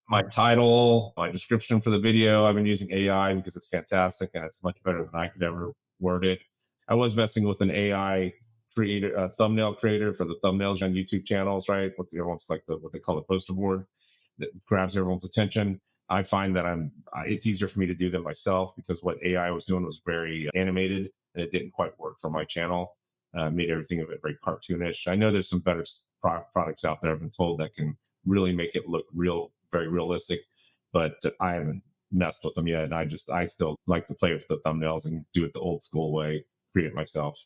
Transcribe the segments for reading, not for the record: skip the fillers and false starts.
my title, my description for the video. I've been using AI because it's fantastic and it's much better than I could ever word it. I was messing with an AI creator, a thumbnail creator for the thumbnails on YouTube channels, right? Everyone's like what they call the poster board that grabs everyone's attention. I find that it's easier for me to do them myself because what AI was doing was very animated and it didn't quite work for my channel. Made everything a bit very cartoonish. I know there's some better products out there, I've been told, that can really make it look real, very realistic, but I haven't messed with them yet. And I still like to play with the thumbnails and do it the old school way, create it myself.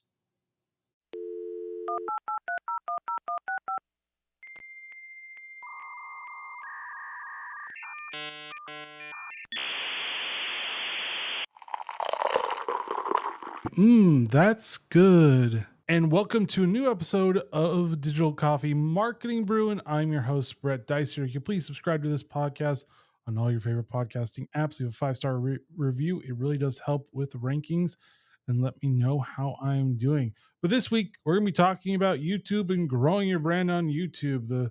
That's good. And welcome to a new episode of Digital Coffee Marketing Brew. And I'm your host, Brett Dicer. If you please subscribe to this podcast on all your favorite podcasting apps. Leave a 5-star review. It really does help with rankings and let me know how I'm doing. But this week, we're going to be talking about YouTube and growing your brand on YouTube. The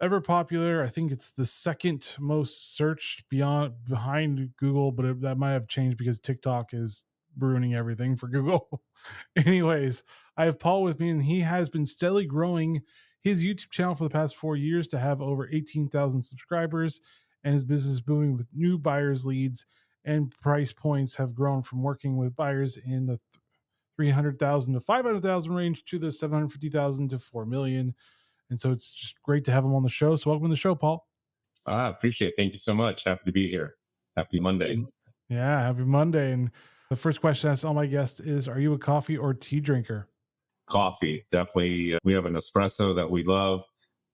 ever popular, I think it's the second most searched behind Google, but that might have changed because TikTok is ruining everything for Google. Anyways, I have Paul with me, and he has been steadily growing his YouTube channel for the past 4 years to have over 18,000 subscribers, and his business is booming with new buyers leads, and price points have grown from working with buyers in the 300,000 to 500,000 range to the 750,000 to 4 million. And so it's just great to have him on the show. So welcome to the show, Paul. I appreciate it. Thank you so much. Happy to be here. Happy Monday. Yeah, happy Monday. And the first question I ask all my guests is, are you a coffee or tea drinker? Coffee, definitely. We have an espresso that we love.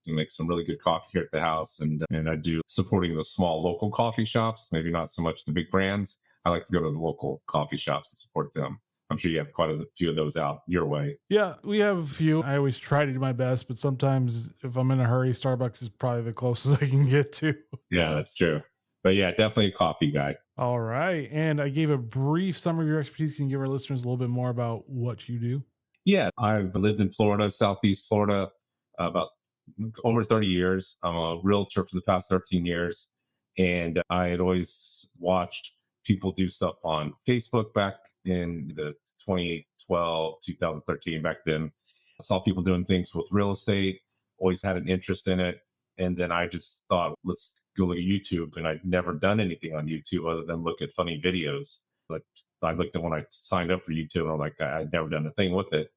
We make some really good coffee here at the house. And I do supporting the small local coffee shops, maybe not so much the big brands. I like to go to the local coffee shops and support them. I'm sure you have quite a few of those out your way. Yeah, we have a few. I always try to do my best, but sometimes if I'm in a hurry, Starbucks is probably the closest I can get to. Yeah, that's true. But yeah, definitely a coffee guy. All right. And I gave a brief summary of your expertise. Can you give our listeners a little bit more about what you do? Yeah, I've lived in Florida, Southeast Florida, about over 30 years. I'm a realtor for the past 13 years. And I had always watched people do stuff on Facebook back in the 2012, 2013, back then. I saw people doing things with real estate, always had an interest in it. And then I just thought, let's go look at YouTube. And I'd never done anything on YouTube other than look at funny videos. Like I looked at when I signed up for YouTube, and I'm like, I'd never done a thing with it.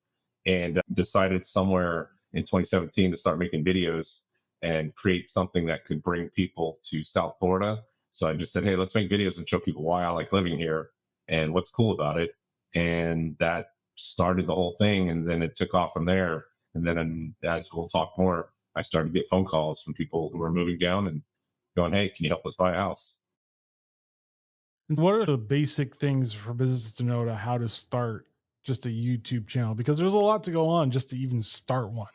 And decided somewhere in 2017 to start making videos and create something that could bring people to South Florida. So I just said, hey, let's make videos and show people why I like living here and what's cool about it. And that started the whole thing. And then it took off from there. And then as we'll talk more, I started to get phone calls from people who were moving down and going, hey, can you help us buy a house? And what are the basic things for businesses to know to how to start just a YouTube channel? Because there's a lot to go on just to even start one.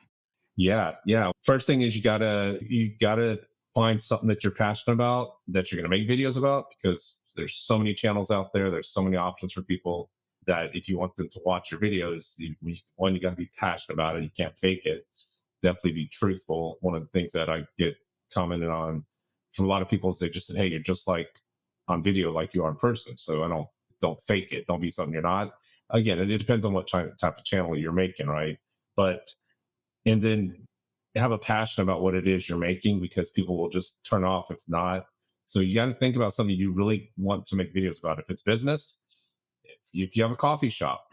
Yeah. First thing is you gotta find something that you're passionate about, that you're gonna make videos about, because there's so many channels out there. There's so many options for people that if you want them to watch your videos, you gotta be passionate about it. You can't fake it. Definitely be truthful. One of the things that I get commented on from a lot of people is they just said, hey, you're just like on video like you are in person. So don't fake it. Don't be something you're not. Again, it depends on what type of channel you're making, right? But and then have a passion about what it is you're making, because people will just turn off if not. So you got to think about something you really want to make videos about. If it's business, if you have a coffee shop,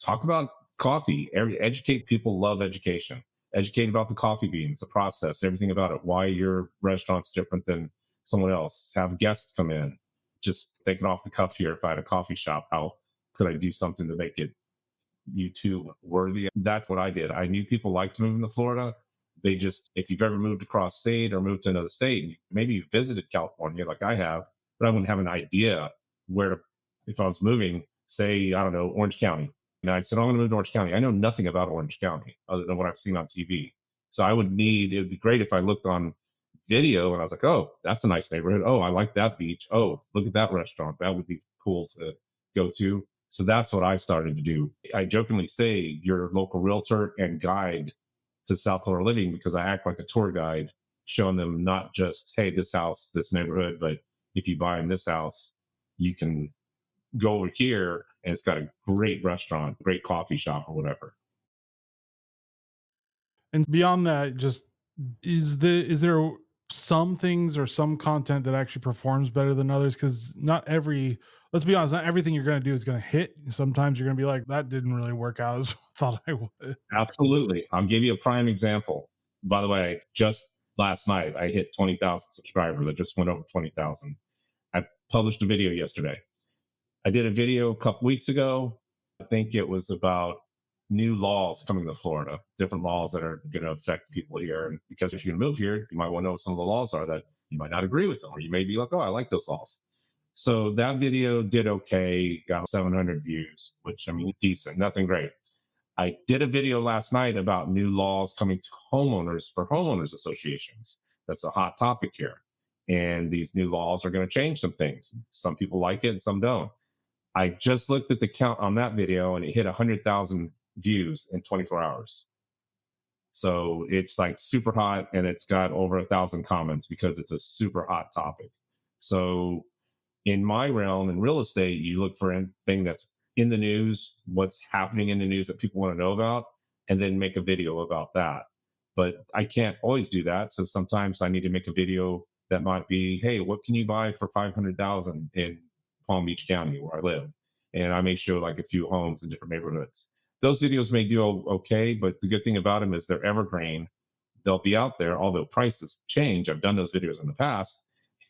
talk about coffee. Educate people. Love education. Educate about the coffee beans, the process, everything about it. Why your restaurant's different than someone else. Have guests come in. Just thinking off the cuff here. If I had a coffee shop, how could I do something to make it YouTube worthy? That's what I did. I knew people liked moving to Florida. If you've ever moved across state or moved to another state, maybe you visited California like I have, but I wouldn't have an idea where to, if I was moving, say, I don't know, Orange County. And I said, I'm going to move to Orange County. I know nothing about Orange County other than what I've seen on TV. So it would be great if I looked on video and I was like, oh, that's a nice neighborhood. Oh, I like that beach. Oh, look at that restaurant. That would be cool to go to. So that's what I started to do. I jokingly say you're a local realtor and guide to South Florida living because I act like a tour guide showing them not just, hey, this house, this neighborhood, but if you buy in this house, you can go over here and it's got a great restaurant, great coffee shop, or whatever. And beyond that, just is there some things or some content that actually performs better than others? Because not every let's be honest, not everything you're going to do is going to hit. Sometimes you're going to be like, that didn't really work out as I thought I would. Absolutely. I'll give you a prime example. By the way, just last night, I hit 20,000 subscribers. I just went over 20,000. I published a video yesterday. I did a video a couple weeks ago. I think it was about new laws coming to Florida, different laws that are going to affect people here. And because if you're going to move here, you might want to know what some of the laws are that you might not agree with them, or you may be like, oh, I like those laws. So that video did okay, got 700 views, which I mean, decent, nothing great. I did a video last night about new laws coming to homeowners for homeowners associations. That's a hot topic here. And these new laws are going to change some things. Some people like it and some don't. I just looked at the count on that video and it hit 100,000 views in 24 hours. So it's like super hot and it's got over 1,000 comments because it's a super hot topic. So in my realm in real estate, you look for anything that's in the news, what's happening in the news that people want to know about, and then make a video about that. But I can't always do that. So sometimes I need to make a video that might be, hey, what can you buy for 500,000 in Palm Beach County where I live? And I may show like a few homes in different neighborhoods. Those videos may do okay, but the good thing about them is they're evergreen. They'll be out there, although prices change. I've done those videos in the past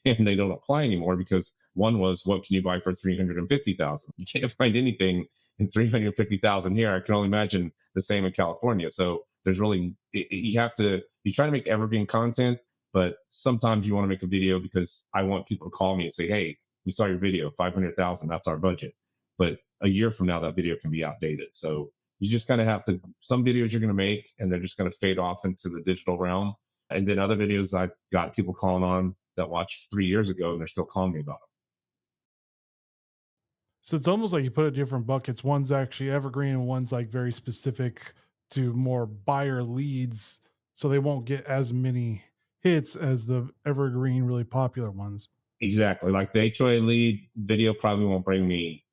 and they don't apply anymore because one was, what can you buy for 350,000? You can't find anything in 350,000 here. I can only imagine the same in California. So there's really, you try to make evergreen content, but sometimes you want to make a video because I want people to call me and say, hey, we saw your video, 500,000, that's our budget. But a year from now, that video can be outdated. So you just kind of have to, some videos you're going to make and they're just going to fade off into the digital realm. And then other videos I've got people calling on that watched 3 years ago and they're still calling me about them. So it's almost like you put it in different buckets. One's actually evergreen and one's like very specific to more buyer leads. So they won't get as many hits as the evergreen, really popular ones. Exactly. Like the HOA lead video probably won't bring me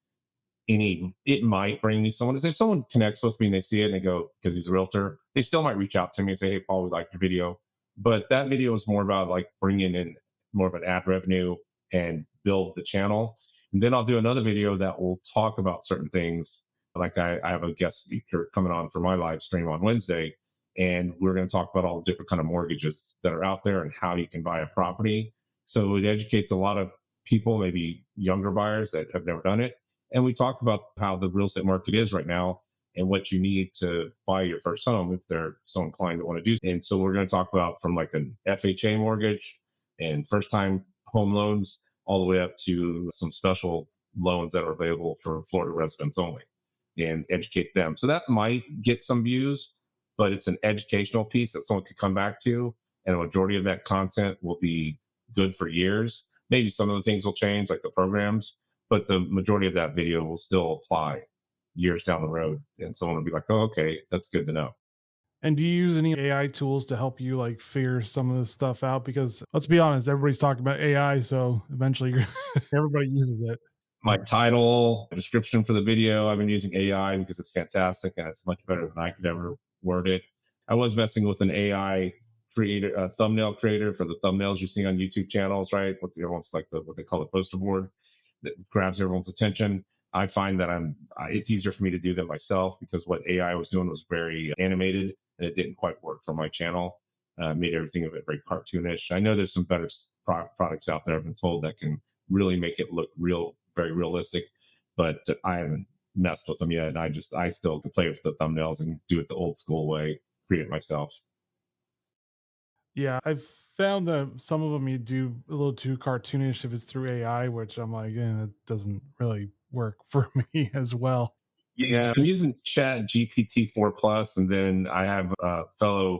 it might bring me someone. If someone connects with me and they see it and they go, because he's a realtor, they still might reach out to me and say, hey, Paul, we like your video. But that video is more about like bringing in more of an ad revenue and build the channel. And then I'll do another video that will talk about certain things. Like I have a guest speaker coming on for my live stream on Wednesday, and we're going to talk about all the different kind of mortgages that are out there and how you can buy a property. So it educates a lot of people, maybe younger buyers that have never done it, and we talk about how the real estate market is right now and what you need to buy your first home if they're so inclined to want to do. And so we're going to talk about from like an FHA mortgage and first time home loans all the way up to some special loans that are available for Florida residents only and educate them. So that might get some views, but it's an educational piece that someone could come back to. And a majority of that content will be good for years. Maybe some of the things will change, like the programs, but the majority of that video will still apply years down the road. And someone will be like, oh, okay, that's good to know. And do you use any AI tools to help you like figure some of this stuff out? Because let's be honest, everybody's talking about AI, so eventually everybody uses it. My title, description for the video, I've been using AI because it's fantastic and it's much better than I could ever word it. I was messing with an AI creator, a thumbnail creator for the thumbnails you see on YouTube channels, right? Everyone's like what they call the poster board that grabs everyone's attention. I find that it's easier for me to do that myself because what AI was doing was very animated and it didn't quite work for my channel. Made everything of it very cartoonish. I know there's some better products out there, I've been told, that can really make it look real, very realistic, but I haven't messed with them yet. And I still play with the thumbnails and do it the old school way, create it myself. Yeah, I've found that some of them you do a little too cartoonish if it's through AI, which I'm like, yeah, it doesn't really work for me as well. Yeah, I'm using Chat GPT 4 Plus, and then I have a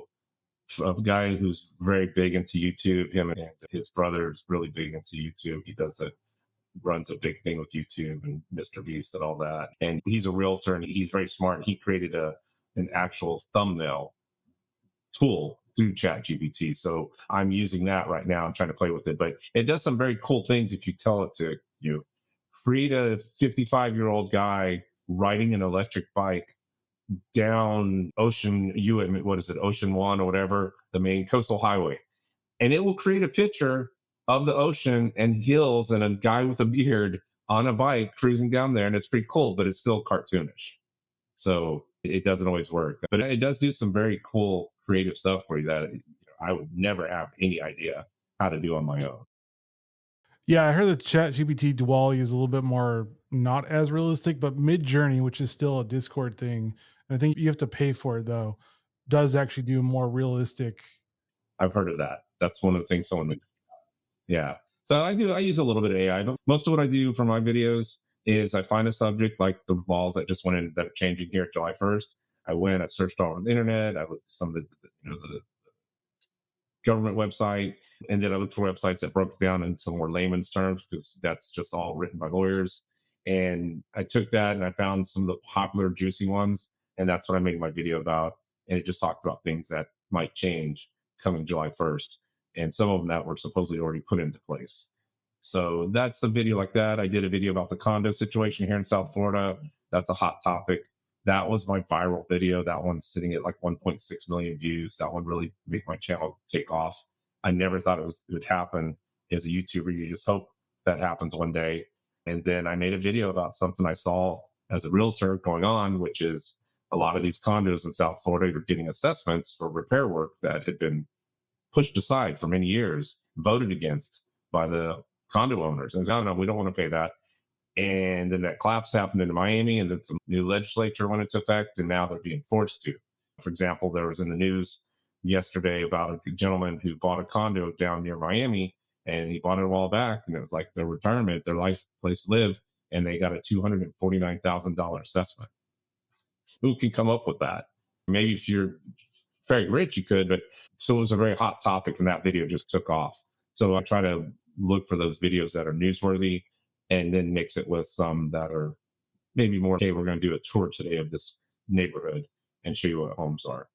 a guy who's very big into YouTube. Him and his brother is really big into YouTube. He runs a big thing with YouTube and Mr. Beast and all that. And he's a realtor and he's very smart. He created an actual thumbnail tool through Chat GPT. So I'm using that right now and trying to play with it. But it does some very cool things if you tell it to. You create a 55-year-old guy riding an electric bike down what is it, Ocean One or whatever, the main coastal highway. And it will create a picture of the ocean and hills and a guy with a beard on a bike cruising down there. And it's pretty cool, but it's still cartoonish. So it doesn't always work, but it does do some very cool creative stuff for you that I would never have any idea how to do on my own. Yeah, I heard that Chat GPT Diwali is a little bit more not as realistic, but Mid Journey, which is still a Discord thing, and I think you have to pay for it though, does actually do more realistic. I've heard of that. That's one of the things yeah. So I use a little bit of AI, but most of what I do for my videos is I find a subject like the laws that just went in that are changing here July 1st. I searched all over the internet. I looked at some of the government website. And then I looked for websites that broke it down into more layman's terms because that's just all written by lawyers. And I took that and I found some of the popular, juicy ones. And that's what I made my video about. And it just talked about things that might change coming July 1st. And some of them that were supposedly already put into place. So that's a video like that. I did a video about the condo situation here in South Florida. That's a hot topic. That was my viral video. That one's sitting at like 1.6 million views. That one really made my channel take off. I never thought it would happen as a YouTuber. You just hope that happens one day. And then I made a video about something I saw as a realtor going on, which is a lot of these condos in South Florida are getting assessments for repair work that had been pushed aside for many years, voted against by the condo owners. And no, no, we don't want to pay that. And then that collapse happened in Miami, and then some new legislature went into effect, and now they're being forced to. For example, there was in the news yesterday about a gentleman who bought a condo down near Miami, and he bought it a while back, and it was like their retirement, their life place to live, and they got a $249,000 assessment. Who can come up with that? Maybe if you're very rich, you could, but so it was a very hot topic, and that video just took off. So I try to look for those videos that are newsworthy and then mix it with some that are maybe more, okay, we're going to do a tour today of this neighborhood and show you what homes are.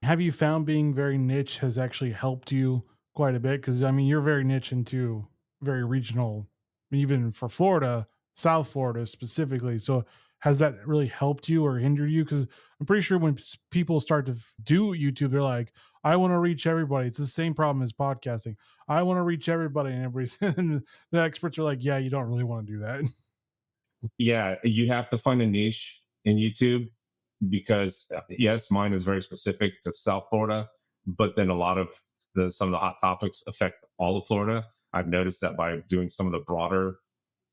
Have you found being very niche has actually helped you quite a bit? Because I mean, you're very niche into very regional, even for Florida, South Florida specifically. So has that really helped you or hindered you? Because I'm pretty sure when people start to do YouTube, they're like, "I want to reach everybody." It's the same problem as podcasting. I want to reach everybody, and everybody. And the experts are like, "Yeah, you don't really want to do that." Yeah, you have to find a niche in YouTube because yes, mine is very specific to South Florida, but then a lot of some of the hot topics affect all of Florida. I've noticed that by doing some of the broader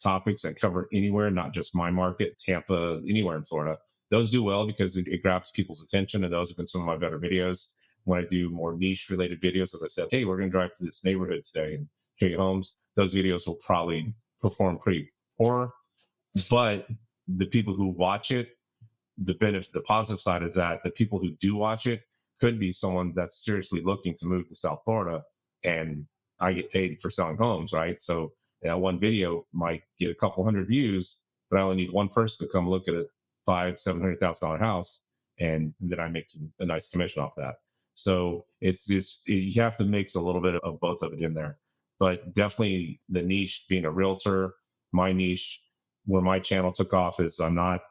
topics that cover anywhere, not just my market, Tampa, anywhere in Florida, those do well because it grabs people's attention, and those have been some of my better videos. When I do more niche related videos, as I said, hey, we're going to drive to this neighborhood today and show you homes. Those videos will probably perform pretty poor, but the people who watch it, the positive side is that the people who do watch it could be someone that's seriously looking to move to South Florida, and I get paid for selling homes, right? So that one video might get a couple hundred views, but I only need one person to come look at a $700,000 house, and then I make a nice commission off that. So it's just you have to mix a little bit of both of it in there, but definitely the niche being a realtor, my niche where my channel took off is I'm not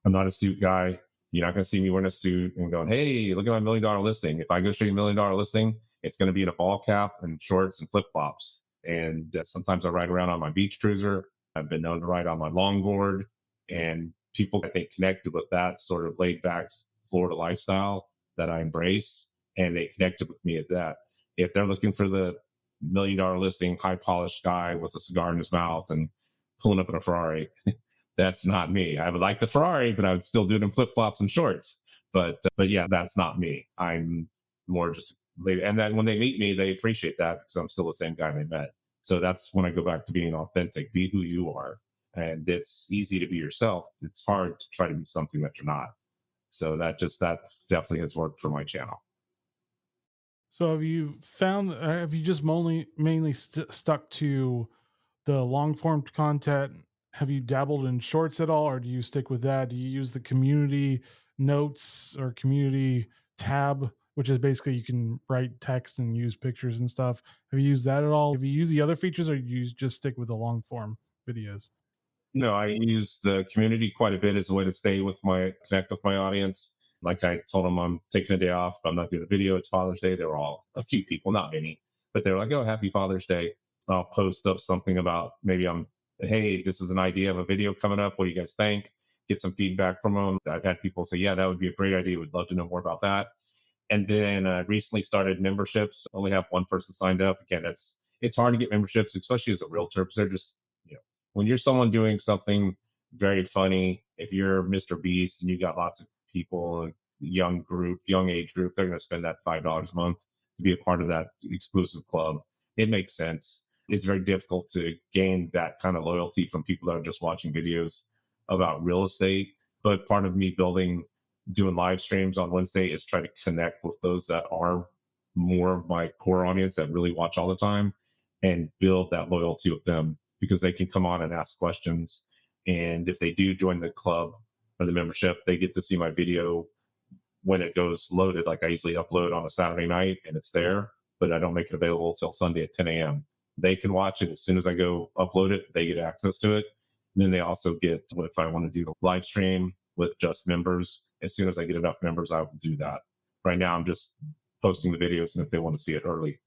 a suit guy. You're not going to see me wearing a suit and going, "Hey, look at my $1 million listing." If I go show you $1 million listing, it's going to be in a ball cap and shorts and flip flops. And sometimes I ride around on my beach cruiser. I've been known to ride on my longboard, and people I think connected with that sort of laid back Florida lifestyle that I embrace, and they connected with me at that. If they're looking for the $1 million listing, high polished guy with a cigar in his mouth and pulling up in a Ferrari, that's not me. I would like the Ferrari, but I would still do it in flip flops and shorts. But yeah, that's not me. I'm more just and then when they meet me, they appreciate that because I'm still the same guy they met. So that's when I go back to being authentic. Be who you are, and it's easy to be yourself. It's hard to try to be something that you're not. So that definitely has worked for my channel. So have you found? Have you just mainly stuck to the long form content? Have you dabbled in shorts at all, or do you stick with that? Do you use the community? notes or community tab, which is basically you can write text and use pictures and stuff. Have you used that at all? Have you used the other features, or do you just stick with the long form videos? No, I use the community quite a bit as a way to stay with my connect with my audience. Like I told them, I'm taking a day off. I'm not doing a video. It's Father's Day. They were all a few people, not many, but they're like, "Oh, happy Father's Day." I'll post up something about maybe hey, this is an idea of a video coming up. What do you guys think? Get some feedback from them. I've had people say, "Yeah, that would be a great idea. Would love to know more about that." And then recently started memberships. Only have one person signed up. Again, it's hard to get memberships, especially as a realtor, because they're just, when you're someone doing something very funny, if you're Mr. Beast and you got lots of people, young age group, they're going to spend that $5 a month to be a part of that exclusive club. It makes sense. It's very difficult to gain that kind of loyalty from people that are just watching videos about real estate. But part of me doing live streams on Wednesday is try to connect with those that are more of my core audience that really watch all the time and build that loyalty with them, because they can come on and ask questions. And if they do join the club or the membership, they get to see my video when it goes loaded. Like I usually upload on a Saturday night and it's there, but I don't make it available till Sunday at 10 a.m. They can watch it as soon as I go upload it, they get access to it. And then they also get, if I want to do a live stream with just members, as soon as I get enough members, I will do that. Right now, I'm just posting the videos, and if they want to see it early.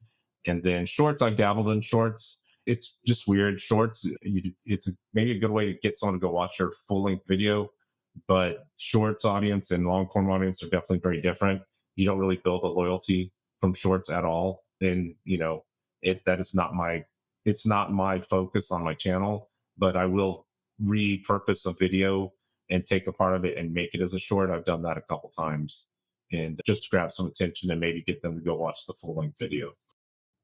And then shorts, I've dabbled in shorts. It's just weird. Shorts, maybe a good way to get someone to go watch your full length video, but shorts audience and long form audience are definitely very different. You don't really build a loyalty from shorts at all. And, that is not it's not my focus on my channel, but I will repurpose a video and take a part of it and make it as a short. I've done that a couple times, and just to grab some attention and maybe get them to go watch the full length video.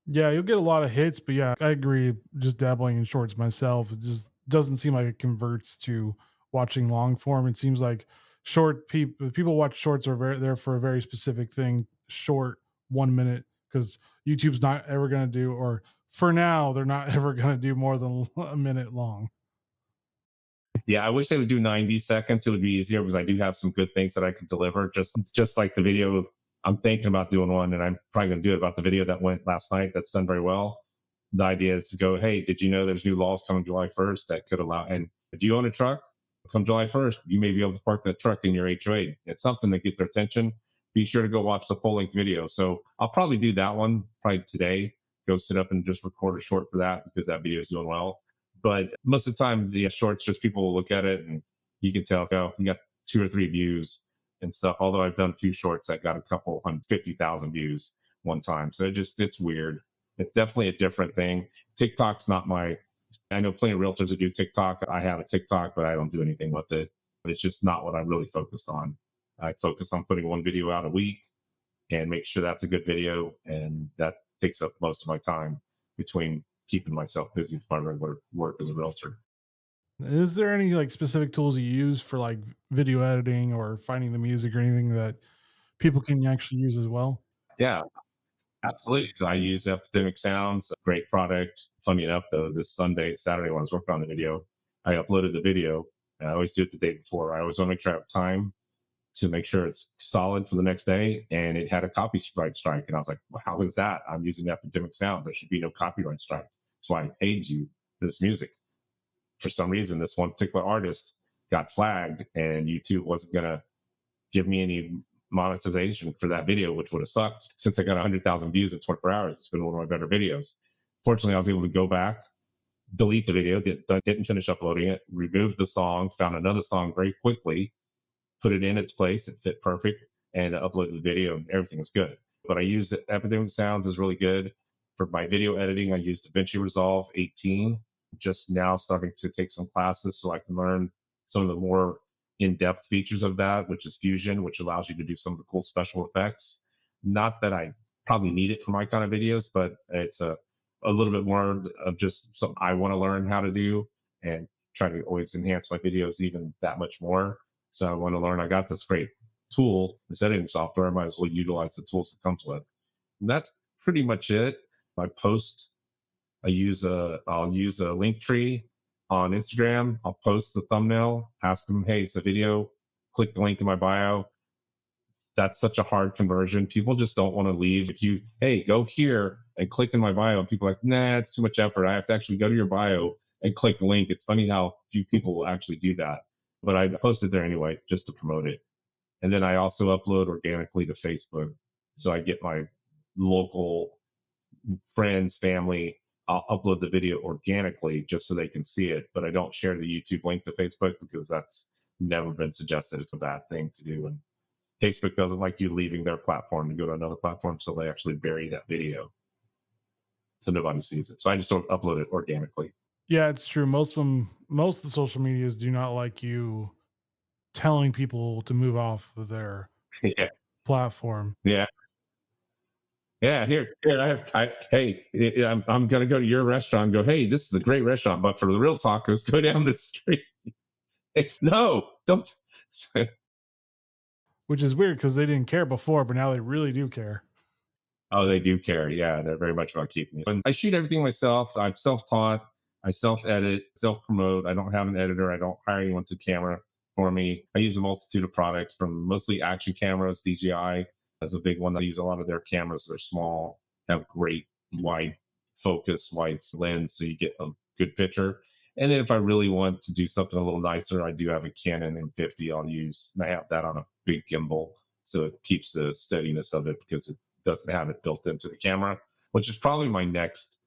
Yeah, you'll get a lot of hits, but yeah, I agree. Just dabbling in shorts myself, it just doesn't seem like it converts to watching long form. It seems like people watch shorts are there for a very specific thing, short 1 minute, because YouTube's not ever going to do, or for now, they're not ever going to do more than a minute long. Yeah, I wish they would do 90 seconds. It would be easier because I do have some good things that I could deliver. Just like the video, I'm thinking about doing one, and I'm probably going to do it about the video that went last night. That's done very well. The idea is to go, hey, did you know there's new laws coming July 1st that could allow? And do you own a truck? Come July 1st, you may be able to park that truck in your HOA. It's something that gets their attention. Be sure to go watch the full length video. So I'll probably do that one probably today. Go sit up and just record a short for that because that video is doing well. But most of the time, the shorts, just people will look at it and you can tell, oh, you got 2 or 3 views and stuff. Although I've done a few shorts that got a couple 150,000 views one time. So it's weird. It's definitely a different thing. TikTok's not I know plenty of realtors that do TikTok. I have a TikTok, but I don't do anything with it. But it's just not what I'm really focused on. I focus on putting one video out a week and make sure that's a good video. And that takes up most of my time between keeping myself busy with my regular work as a realtor. Is there any like specific tools you use for like video editing or finding the music or anything that people can actually use as well? Yeah, absolutely. So I use Epidemic Sounds, a great product. Funny enough, though, this Saturday when I was working on the video, I uploaded the video. And I always do it the day before. I always want to make sure I have time to make sure it's solid for the next day. And it had a copyright strike. And I was like, well, how is that? I'm using Epidemic Sounds. There should be no copyright strike. That's why I paid you for this music. For some reason, this one particular artist got flagged, and YouTube wasn't going to give me any monetization for that video, which would have sucked since I got 100,000 views in 24 hours. It's been one of my better videos. Fortunately, I was able to go back, delete the video, didn't finish uploading it, removed the song, found another song very quickly, put it in its place. It fit perfect, and uploaded the video, and everything was good. But I used Epidemic Sounds is really good for my video editing. I used DaVinci Resolve 18. Just now starting to take some classes so I can learn some of the more in-depth features of that, which is Fusion, which allows you to do some of the cool special effects. Not that I probably need it for my kind of videos, but it's a little bit more of just something I want to learn how to do and try to always enhance my videos even that much more. So I want to learn. I got this great tool, this editing software. I might as well utilize the tools it comes with. And that's pretty much it. I post I'll use a link tree on Instagram. I'll post the thumbnail, ask them, hey, it's a video. Click the link in my bio. That's such a hard conversion. People just don't want to leave. If you, hey, go here and click in my bio, and people are like, nah, it's too much effort. I have to actually go to your bio and click link. It's funny how few people will actually do that. But I posted there anyway, just to promote it. And then I also upload organically to Facebook. So I get my local friends, family. I'll upload the video organically just so they can see it. But I don't share the YouTube link to Facebook because that's never been suggested. It's a bad thing to do. And Facebook doesn't like you leaving their platform to go to another platform. So they actually bury that video so nobody sees it. So I just don't upload it organically. Yeah, it's true. Most of the social medias do not like you telling people to move off of their Yeah. platform. Yeah. Yeah, here hey, I'm gonna go to your restaurant and go, hey, this is a great restaurant, but for the real tacos, go down the street. No, don't. Which is weird because they didn't care before, but now they really do care. Oh, they do care. Yeah, they're very much about keeping it. And I shoot everything myself. I'm self-taught. I self-edit, self-promote. I don't have an editor. I don't hire anyone to camera for me. I use a multitude of products from mostly action cameras. DJI is a big one. I use a lot of their cameras. They're small, have great wide focus, wide lens, so you get a good picture. And then if I really want to do something a little nicer, I do have a Canon M50 I'll use. And I have that on a big gimbal, so it keeps the steadiness of it because it doesn't have it built into the camera, which is probably my next.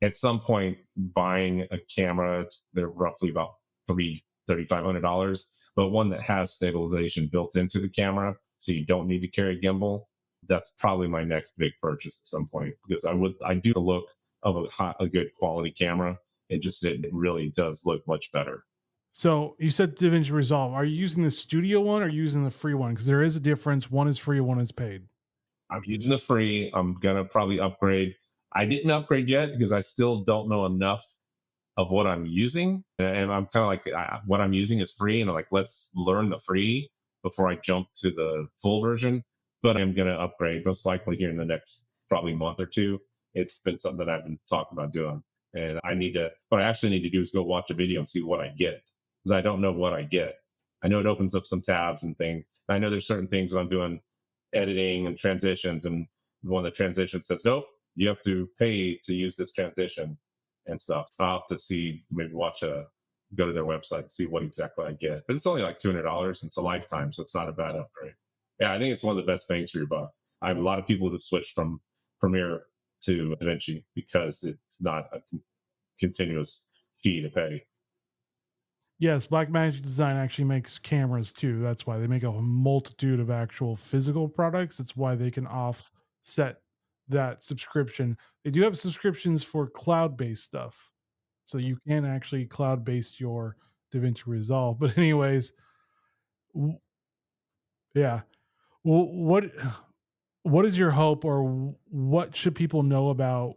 At some point, buying a camera, they're roughly about $3,500, but one that has stabilization built into the camera, so you don't need to carry a gimbal. That's probably my next big purchase at some point because I do the look of a good quality camera. It really does look much better. So you said DaVinci Resolve. Are you using the studio one or using the free one? Because there is a difference. One is free, one is paid. I'm using the free. I'm gonna probably upgrade. I didn't upgrade yet because I still don't know enough of what I'm using, and I'm kind of like what I'm using is free, and I'm like let's learn the free before I jump to the full version. But I'm gonna upgrade most likely here in the next probably month or two. It's been something that I've been talking about doing, and I need to. What I actually need to do is go watch a video and see what I get because I don't know what I get. I know it opens up some tabs and things. I know there's certain things that I'm doing editing and transitions, and one of the transitions says nope, you have to pay to use this transition and stuff. So I'll have to see, maybe go to their website and see what exactly I get, but it's only like $200. It's a lifetime, so it's not a bad upgrade. Yeah, I think it's one of the best things for your buck. I have a lot of people who switch from Premiere to DaVinci because it's not a continuous fee to pay. Yes, Blackmagic Design actually makes cameras too. That's why they make a multitude of actual physical products. That's why they can offset that subscription. They do have subscriptions for cloud-based stuff. So you can actually cloud-based your DaVinci Resolve. But anyways, w- yeah. What is your hope or what should people know about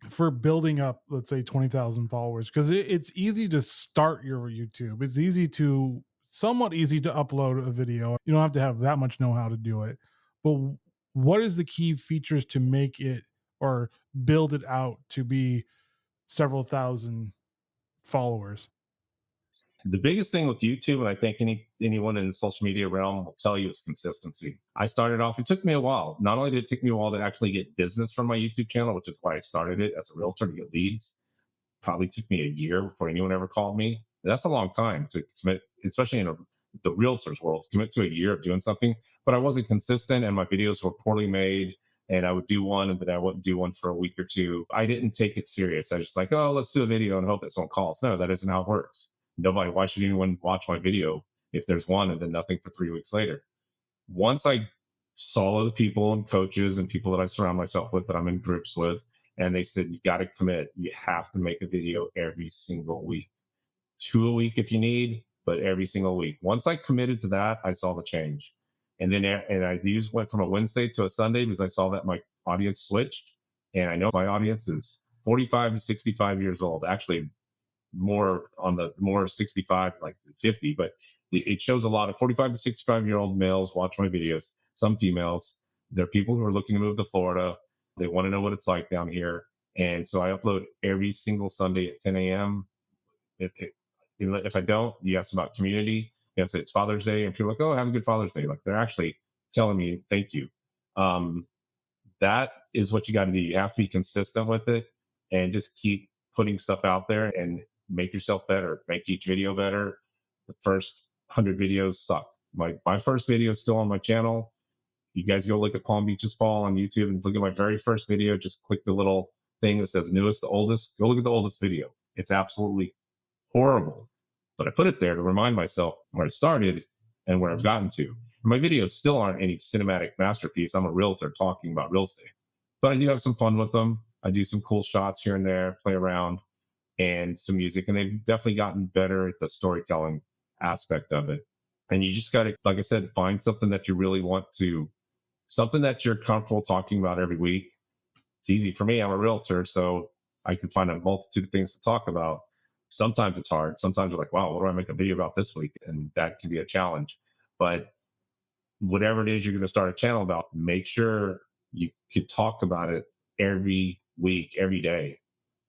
for building up, let's say 20,000 followers? Because it's easy to start your YouTube. It's somewhat easy to upload a video. You don't have to have that much know how to do it. But what is the key features to make it or build it out to be several thousand followers? The biggest thing with YouTube, and I think anyone in the social media realm will tell you, is consistency. I started off, it took me a while. Not only did it take me a while to actually get business from my YouTube channel, which is why I started it as a realtor to get leads, probably took me a year before anyone ever called me. That's a long time to commit, especially in the realtors world, to commit to a year of doing something. But I wasn't consistent, and my videos were poorly made. And I would do one, and then I wouldn't do one for a week or two. I didn't take it serious. I was just like, oh, let's do a video and hope that someone calls. No, that isn't how it works. Nobody. Why should anyone watch my video if there's one and then nothing for 3 weeks later? Once I saw the people and coaches and people that I surround myself with, that I'm in groups with, and they said, you got to commit. You have to make a video every single week, 2 a week if you need, but every single week. Once I committed to that, I saw the change. And I went from a Wednesday to a Sunday because I saw that my audience switched. And I know my audience is 45 to 65 years old, actually more on the more 65, like 50, but it shows a lot of 45 to 65-year-old males watch my videos, some females. They're people who are looking to move to Florida. They want to know what it's like down here. And so I upload every single Sunday at 10 a.m. If I don't, you ask about community. You say it's Father's Day, and people are like, oh, have a good Father's Day. Like they're actually telling me thank you. Um, that is what you got to do. You have to be consistent with it and just keep putting stuff out there and make yourself better, make each video better. The first 100 videos suck. My first video is still on my channel. You guys go look at Palm Beaches Fall on YouTube and look at my very first video. Just click the little thing that says newest to oldest. Go look at the oldest video. It's absolutely horrible. But I put it there to remind myself where I started and where I've gotten to. My videos still aren't any cinematic masterpiece. I'm a realtor talking about real estate, but I do have some fun with them. I do some cool shots here and there, play around, and some music. And they've definitely gotten better at the storytelling aspect of it. And you just got to, like I said, find something that you really want to, something that you're comfortable talking about every week. It's easy for me. I'm a realtor, so I can find a multitude of things to talk about. Sometimes it's hard. Sometimes you're like, wow, what do I make a video about this week? And that can be a challenge. But whatever it is you're going to start a channel about, make sure you can talk about it every week, every day,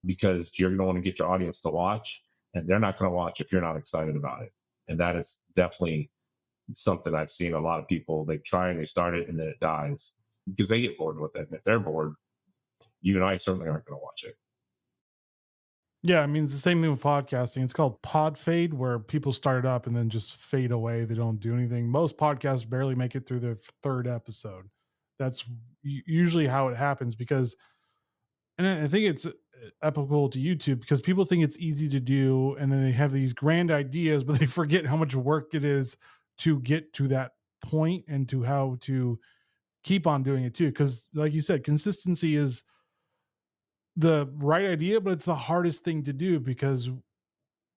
because you're going to want to get your audience to watch, and they're not going to watch if you're not excited about it. And that is definitely something I've seen a lot of people, they try and they start it and then it dies because they get bored with it. And if they're bored, you and I certainly aren't going to watch it. Yeah, I mean, it's the same thing with podcasting. It's called pod fade, where people start up and then just fade away. They don't do anything. Most podcasts barely make it through their third episode. That's usually how it happens because, and I think it's applicable to YouTube because people think it's easy to do and then they have these grand ideas, but they forget how much work it is to get to that point and to how to keep on doing it too. Because, like you said, consistency is the right idea, but it's the hardest thing to do because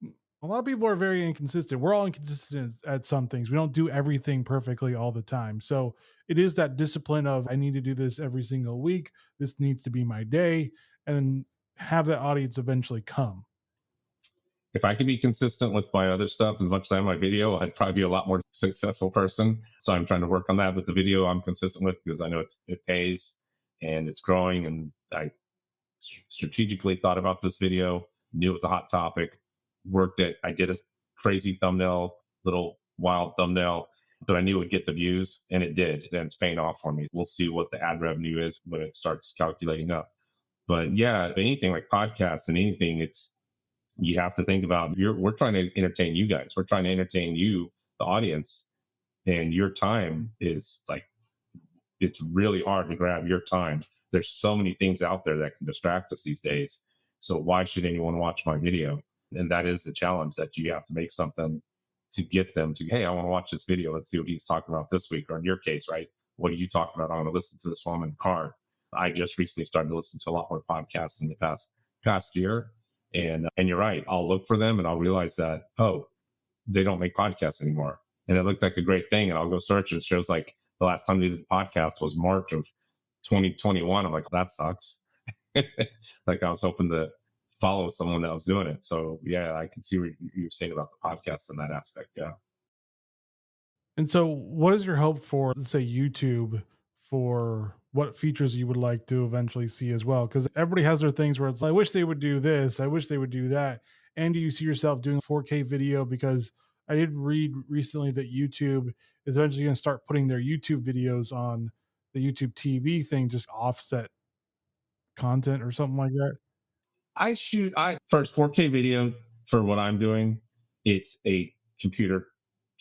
a lot of people are very inconsistent. We're all inconsistent at some things. We don't do everything perfectly all the time. So it is that discipline of I need to do this every single week. This needs to be my day and have that audience eventually come. If I could be consistent with my other stuff as much as I am my video, I'd probably be a lot more successful person. So I'm trying to work on that. But the video I'm consistent with because I know it pays and it's growing. And I strategically thought about this video, knew it was a hot topic, worked it. I did a crazy thumbnail, little wild thumbnail, but I knew it would get the views and it did. And it's paying off for me. We'll see what the ad revenue is when it starts calculating up. But yeah, anything like podcasts and anything, it's, you have to think about we're trying to entertain you guys. We're trying to entertain you, the audience, and your time is like, it's really hard to grab your time. There's so many things out there that can distract us these days. So why should anyone watch my video? And that is the challenge, that you have to make something to get them to, hey, I want to watch this video. Let's see what he's talking about this week. Or in your case, right? What are you talking about? I want to listen to this while I'm in the car. I just recently started to listen to a lot more podcasts in the past year. And you're right. I'll look for them and I'll realize that, oh, they don't make podcasts anymore. And it looked like a great thing. And I'll go search and it shows like the last time they did a podcast was March of 2021. I'm like, that sucks. Like I was hoping to follow someone that was doing it. So yeah, I can see what you're saying about the podcast in that aspect. Yeah. And so, what is your hope for, let's say, YouTube for what features you would like to eventually see as well? Because everybody has their things where it's, I wish they would do this, I wish they would do that. And do you see yourself doing 4K video? Because I did read recently that YouTube is eventually going to start putting their YouTube videos on the YouTube TV thing, just offset content or something like that. I first 4K video for what I'm doing. It's a computer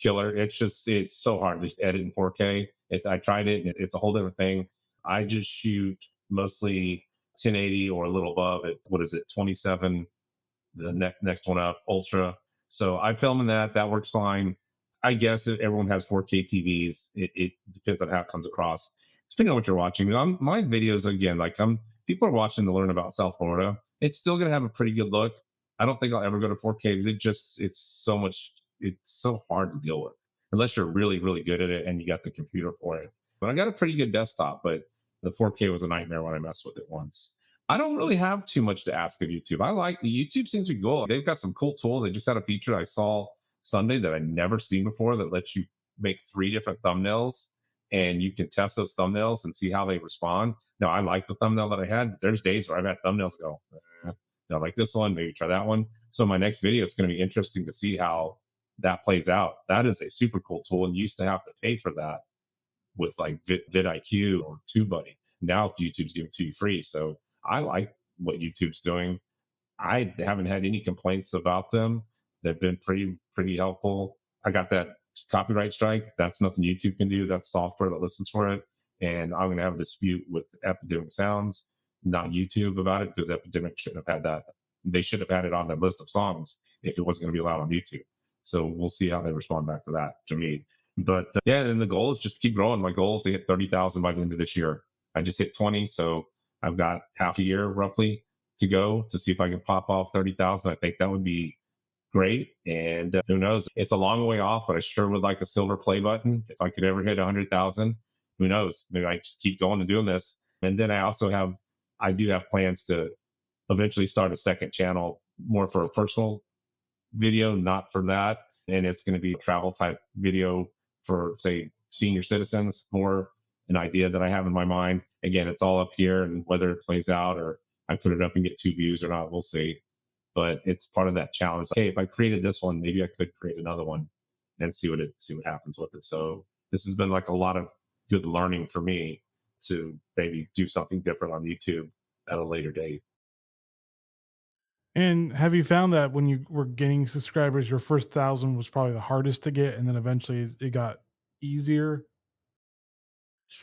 killer. It's so hard to edit in 4K. I tried it and it's a whole different thing. I just shoot mostly 1080 or a little above it. What is it? 27, the next one up, ultra. So I film in that. That works fine. I guess if everyone has 4K TVs, it depends on how it comes across. Depending on what you're watching. My videos, again, like people are watching to learn about South Florida. It's still going to have a pretty good look. I don't think I'll ever go to 4K because it's so hard to deal with unless you're really, really good at it and you got the computer for it. But I got a pretty good desktop, but the 4K was a nightmare when I messed with it once. I don't really have too much to ask of YouTube. I like the YouTube seems to be cool. They've got some cool tools. They just had a feature I saw Sunday that I'd never seen before that lets you make 3 different thumbnails and you can test those thumbnails and see how they respond. Now, I like the thumbnail that I had. There's days where I've had thumbnails go, I like this one, maybe try that one. So my next video, it's going to be interesting to see how that plays out. That is a super cool tool and you used to have to pay for that. with like vidIQ or TubeBuddy. Now YouTube's giving it to you free. So I like what YouTube's doing. I haven't had any complaints about them. They've been pretty helpful. I got that copyright strike. That's nothing YouTube can do. That's software that listens for it. And I'm going to have a dispute with Epidemic Sounds, not YouTube, about it because Epidemic shouldn't have had that. They should have had it on their list of songs if it wasn't going to be allowed on YouTube. So we'll see how they respond back to that. To me, but yeah, and the goal is just to keep growing. My goal is to hit 30,000 by the end of this year. I just hit 20, so I've got half a year roughly to go to see if I can pop off 30,000. I think that would be great. And who knows? It's a long way off, but I sure would like a silver play button. If I could ever hit 100,000, who knows? Maybe I just keep going and doing this. And then I do have plans to eventually start a second channel more for a personal video, not for that. And it's going to be a travel type video for, say, senior citizens, more an idea that I have in my mind. Again, it's all up here, and whether it plays out or I put it up and get 2 views or not, we'll see. But it's part of that challenge. Hey, if I created this one, maybe I could create another one and see what happens with it. So this has been like a lot of good learning for me to maybe do something different on YouTube at a later date. And have you found that when you were gaining subscribers, your first 1,000 was probably the hardest to get, and then eventually it got easier?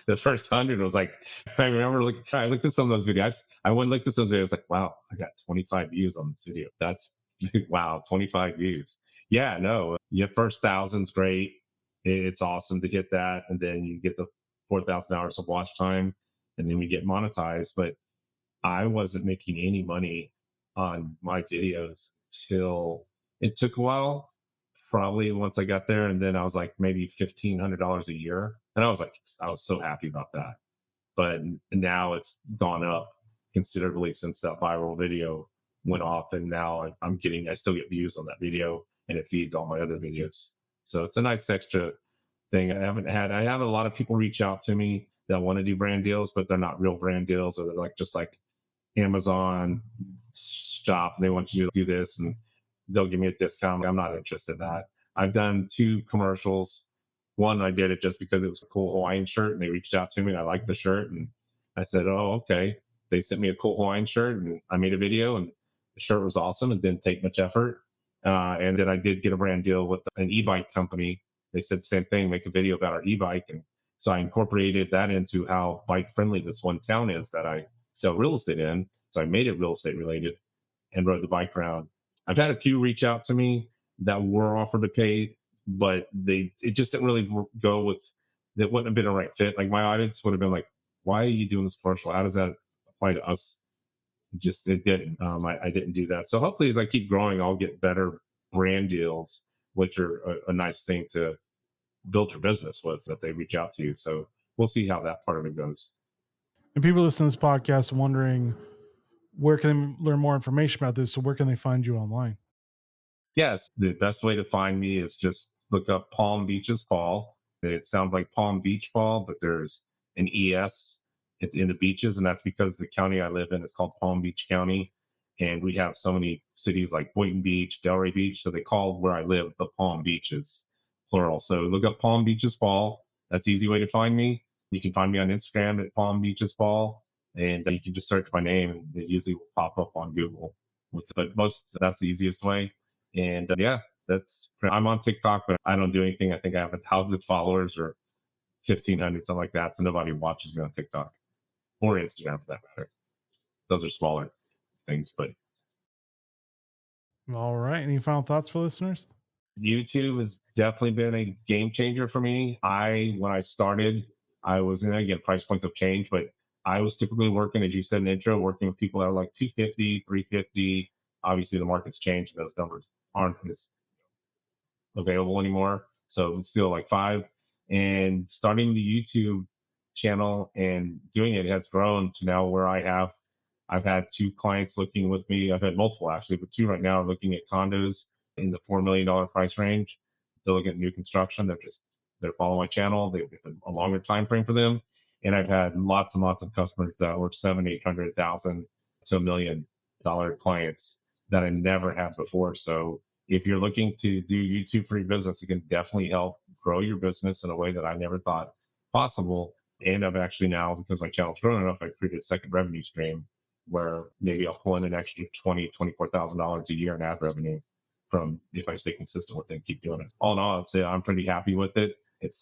The first 100 was like, I remember I looked at some of those videos. I went and looked at those videos like, wow, I got 25 views on this video. That's wow, 25 views. Yeah, no, your first thousand's great. It's awesome to get that. And then you get the 4,000 hours of watch time, and then we get monetized. But I wasn't making any money on my videos till it took a while. Probably once I got there, and then I was like maybe $1,500 a year, and I was so happy about that. But now it's gone up considerably since that viral video went off, and now I still get views on that video, and it feeds all my other videos. So it's a nice extra thing. I have a lot of people reach out to me that want to do brand deals, but they're not real brand deals, or they're like just like Amazon shop. And they want you to do this, and they'll give me a discount. I'm not interested in that. I've done 2 commercials. One, I did it just because it was a cool Hawaiian shirt, and they reached out to me, and I liked the shirt, and I said, "Oh, okay." They sent me a cool Hawaiian shirt, and I made a video, and the shirt was awesome. It didn't take much effort. And then I did get a brand deal with an e-bike company. They said the same thing, make a video about our e-bike, and so I incorporated that into how bike friendly this one town is that I sell real estate in. So I made it real estate related and rode the bike around. I've had a few reach out to me that were offered to pay, but it just didn't really go with, that wouldn't have been a right fit. Like my audience would have been like, why are you doing this commercial? How does that apply to us? It didn't. I didn't do that. So hopefully as I keep growing, I'll get better brand deals, which are a nice thing to build your business with, that they reach out to you. So we'll see how that part of it goes. And people listening to this podcast wondering, where can they learn more information about this? So where can they find you online? Yes, the best way to find me is just look up Palm Beaches Paul. It sounds like Palm Beach Paul, but there's an ES in the beaches, and that's because the county I live in is called Palm Beach County, and we have so many cities like Boynton Beach, Delray Beach, so they call where I live the Palm Beaches, plural. So look up Palm Beaches Paul. That's the easy way to find me. You can find me on Instagram at Palm Beaches Paul, and you can just search my name, and it usually will pop up on Google. But that's the easiest way. And yeah, I'm on TikTok, but I don't do anything. I think I have 1,000 followers or 1,500, something like that. So nobody watches me on TikTok or Instagram for that matter. Those are smaller things, but All right. Any final thoughts for listeners? YouTube has definitely been a game changer for me. When I started, I was in, again, price points have changed, but I was typically working, as you said in the intro, working with people that are like 250, 350. Obviously the market's changed. Those numbers aren't as available anymore. So it's still like 5. And starting the YouTube channel and doing it has grown to now where I've had 2 clients looking with me. I've had multiple actually, but 2 right now are looking at condos in the $4 million price range. They're looking at new construction. They're following my channel. It's a longer time frame for them. And I've had lots and lots of customers that were 700,000, 800,000 to $1 million clients that I never had before. So if you're looking to do YouTube for your business, it can definitely help grow your business in a way that I never thought possible. And I've actually now, because my channel's grown enough, I created a second revenue stream where maybe I'll pull in an extra $24,000 a year in ad revenue from if I stay consistent with it and keep doing it. All in all, I'd say I'm pretty happy with it.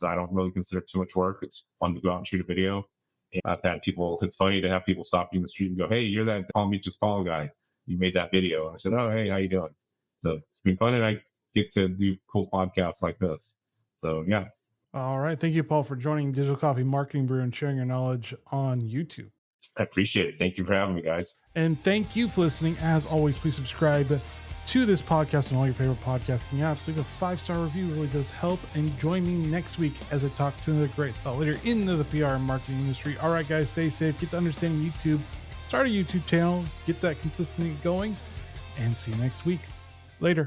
I don't really consider it too much work. It's fun to go out and shoot a video. And I've had people, it's funny to have people stop you in the street and go, "Hey, you're that Call Me Just Call guy. You made that video." And I said, "Oh, hey, how you doing?" So it's been fun, and I get to do cool podcasts like this. So yeah. All right. Thank you, Paul, for joining Digital Coffee Marketing Brew and sharing your knowledge on YouTube. I appreciate it. Thank you for having me, guys. And thank you for listening. As always, please subscribe to this podcast on all your favorite podcasting apps. Leave a 5-star review, really does help. And join me next week as I talk to another great thought leader in the PR and marketing industry. All right, guys, stay safe. Get to understanding YouTube. Start a YouTube channel. Get that consistency going. And see you next week. Later.